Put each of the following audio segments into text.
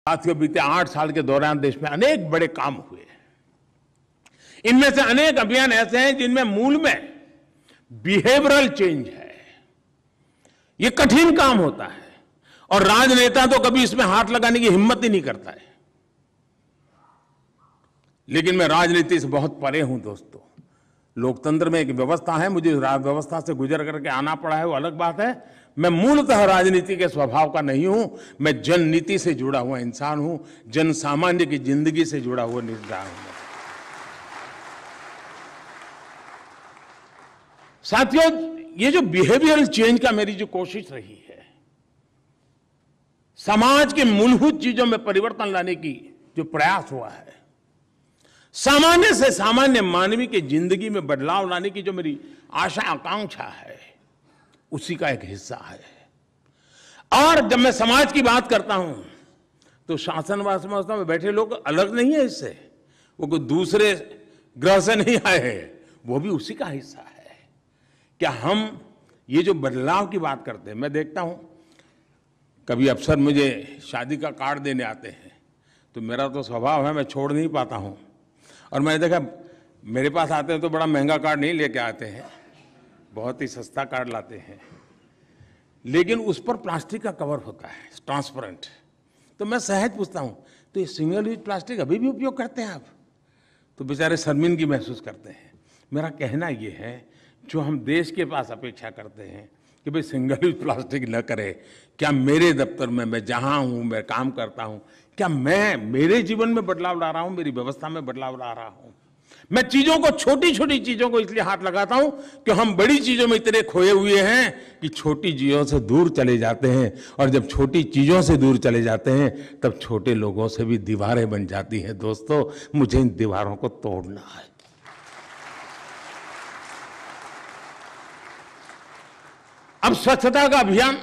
साथियों, बीते 8 साल के दौरान देश में अनेक बड़े काम हुए। इनमें से अनेक अभियान ऐसे हैं जिनमें मूल में बिहेवियरल चेंज है। ये कठिन काम होता है और राजनेता तो कभी इसमें हाथ लगाने की हिम्मत ही नहीं करता है। लेकिन मैं राजनीति से बहुत परे हूं दोस्तों। लोकतंत्र में एक व्यवस्था है, मुझे व्यवस्था से गुजर करके आना पड़ा है, वो अलग बात है। मैं मूलतः राजनीति के स्वभाव का नहीं हूं। मैं जननीति से जुड़ा हुआ इंसान हूं, जन सामान्य की जिंदगी से जुड़ा हुआ इंसान हूं। साथियों, ये जो बिहेवियरल चेंज का मेरी जो कोशिश रही है, समाज के मूलभूत चीजों में परिवर्तन लाने की जो प्रयास हुआ है, सामान्य से सामान्य मानवी की जिंदगी में बदलाव लाने की जो मेरी आशा आकांक्षा है, उसी का एक हिस्सा है। और जब मैं समाज की बात करता हूं तो शासन व्यवस्था में बैठे लोग अलग नहीं है इससे, वो कोई दूसरे ग्रह से नहीं आए हैं, वो भी उसी का हिस्सा है। क्या हम ये जो बदलाव की बात करते हैं, मैं देखता हूं कभी अफसर मुझे शादी का कार्ड देने आते हैं तो मेरा तो स्वभाव है, मैं छोड़ नहीं पाता हूं। और मैंने देखा मेरे पास आते हैं तो बड़ा महंगा कार्ड नहीं लेके आते हैं, बहुत ही सस्ता कार्ड लाते हैं, लेकिन उस पर प्लास्टिक का कवर होता है, ट्रांसपेरेंट। तो मैं सहज पूछता हूं, तो ये सिंगल यूज प्लास्टिक अभी भी उपयोग करते हैं आप? तो बेचारे शर्मिंदगी महसूस करते हैं। मेरा कहना ये है, जो हम देश के पास अपेक्षा करते हैं कि भाई सिंगल यूज प्लास्टिक न करे, क्या मेरे दफ्तर में मैं जहां हूं, मैं काम करता हूं, क्या मैं मेरे जीवन में बदलाव ला रहा हूं, मेरी व्यवस्था में बदलाव ला रहा हूं? मैं चीजों को, छोटी छोटी चीजों को इसलिए हाथ लगाता हूं कि हम बड़ी चीजों में इतने खोए हुए हैं कि छोटी चीजों से दूर चले जाते हैं। और जब छोटी चीजों से दूर चले जाते हैं तब छोटे लोगों से भी दीवारें बन जाती हैं। दोस्तों, मुझे इन दीवारों को तोड़ना है। अब स्वच्छता का अभियान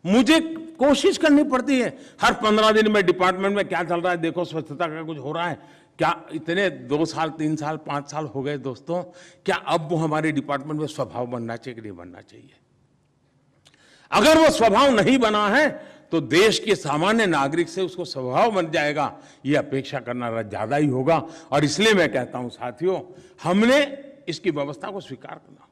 मुझे कोशिश करनी पड़ती है। हर 15 दिन में डिपार्टमेंट में क्या चल रहा है, देखो स्वच्छता का कुछ हो रहा है क्या? इतने 2 साल 3 साल 5 साल हो गए दोस्तों, क्या अब वो हमारे डिपार्टमेंट में स्वभाव बनना चाहिए कि नहीं बनना चाहिए? अगर वो स्वभाव नहीं बना है तो देश के सामान्य नागरिक से उसको स्वभाव बन जाएगा, ये अपेक्षा करना ज्यादा ही होगा। और इसलिए मैं कहता हूं साथियों, हमने इसकी व्यवस्था को स्वीकार करना।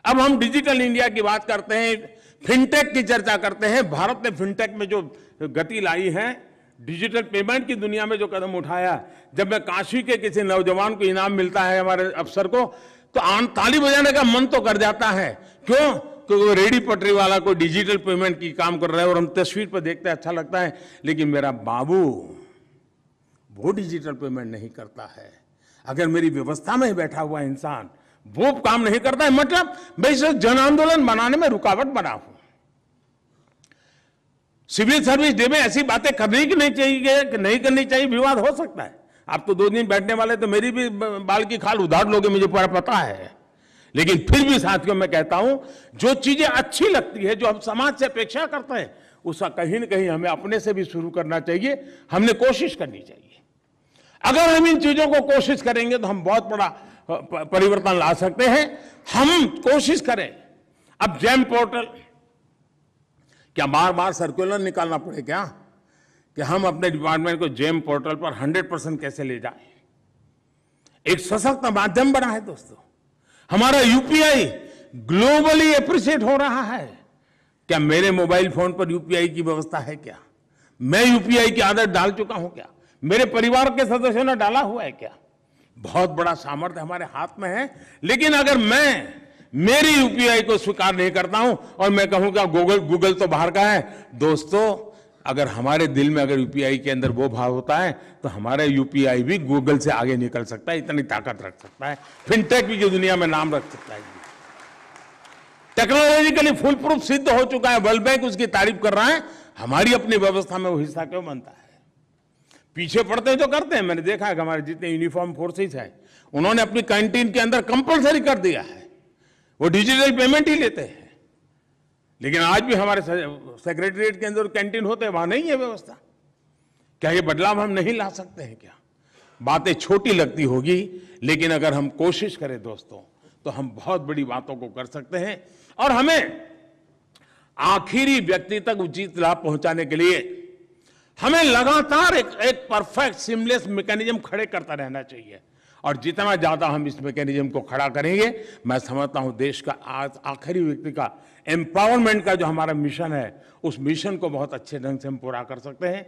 अब हम डिजिटल इंडिया की बात करते हैं, फिनटेक की चर्चा करते हैं। भारत ने फिनटेक में जो गति लाई है, डिजिटल पेमेंट की दुनिया में जो कदम उठाया, जब मैं काशी के किसी नौजवान को इनाम मिलता है हमारे अफसर को, तो ताली बजाने का मन तो कर जाता है। क्यों? क्योंकि वो रेडी पटरी वाला कोई डिजिटल पेमेंट की काम कर रहा है और हम तस्वीर पर देखते हैं, अच्छा लगता है। लेकिन मेरा बाबू वो डिजिटल पेमेंट नहीं करता है। अगर मेरी व्यवस्था में ही बैठा हुआ इंसान वो काम नहीं करता है, मतलब मैं इसे जन आंदोलन बनाने में रुकावट बना हूं। सिविल सर्विस डे में ऐसी बातें करनी की नहीं चाहिए कि नहीं करनी चाहिए, विवाद हो सकता है। आप तो 2 दिन बैठने वाले, तो मेरी भी बाल की खाल उधार लोगे, मुझे पूरा पता है। लेकिन फिर भी साथियों, मैं कहता हूं, जो चीजें अच्छी लगती है, जो हम समाज से अपेक्षा करते हैं, उसका कहीं ना कहीं हमें अपने से भी शुरू करना चाहिए, हमने कोशिश करनी चाहिए। अगर हम इन चीजों को कोशिश करेंगे तो हम बहुत बड़ा परिवर्तन ला सकते हैं। हम कोशिश करें। अब जेम पोर्टल, क्या बार बार सर्कुलर निकालना पड़े क्या कि हम अपने डिपार्टमेंट को जेम पोर्टल पर 100% कैसे ले जाएं? एक सशक्त माध्यम बना है दोस्तों। हमारा यूपीआई ग्लोबली एप्रिशिएट हो रहा है। क्या मेरे मोबाइल फोन पर यूपीआई की व्यवस्था है क्या? मैं यूपीआई की आदत डाल चुका हूं क्या? मेरे परिवार के सदस्यों ने डाला हुआ है क्या? बहुत बड़ा सामर्थ्य हमारे हाथ में है। लेकिन अगर मैं मेरी यूपीआई को स्वीकार नहीं करता हूं और मैं कहूंगा गूगल तो बाहर का है, दोस्तों, अगर हमारे दिल में अगर यूपीआई के अंदर वो भाव होता है तो हमारा यूपीआई भी गूगल से आगे निकल सकता है, इतनी ताकत रख सकता है, फिनटेक भी की दुनिया में नाम रख सकता है। टेक्नोलॉजिकली फुल प्रूफ सिद्ध हो चुका है, वर्ल्ड बैंक उसकी तारीफ कर रहा है। हमारी अपनी व्यवस्था में वो हिस्सा क्यों बनता है? पीछे पड़ते तो करते हैं। मैंने देखा है कि हमारे जितने यूनिफॉर्म फोर्सेस हैं, उन्होंने अपनी कैंटीन के अंदर कंपलसरी कर दिया है, वो डिजिटल पेमेंट ही लेते हैं। लेकिन आज भी हमारे सेक्रेटरीट के अंदर कैंटीन होते हैं, वहां नहीं है व्यवस्था। क्या ये बदलाव हम नहीं ला सकते हैं क्या? बातें छोटी लगती होगी, लेकिन अगर हम कोशिश करें दोस्तों, तो हम बहुत बड़ी बातों को कर सकते हैं। और हमें आखिरी व्यक्ति तक उचित लाभ पहुंचाने के लिए हमें लगातार एक परफेक्ट सीमलेस मैकेनिज्म खड़े करता रहना चाहिए और जितना ज्यादा हम इस मैकेनिज्म को खड़ा करेंगे, मैं समझता हूं देश का आज आखिरी व्यक्ति का एम्पावरमेंट का जो हमारा मिशन है, उस मिशन को बहुत अच्छे ढंग से हम पूरा कर सकते हैं।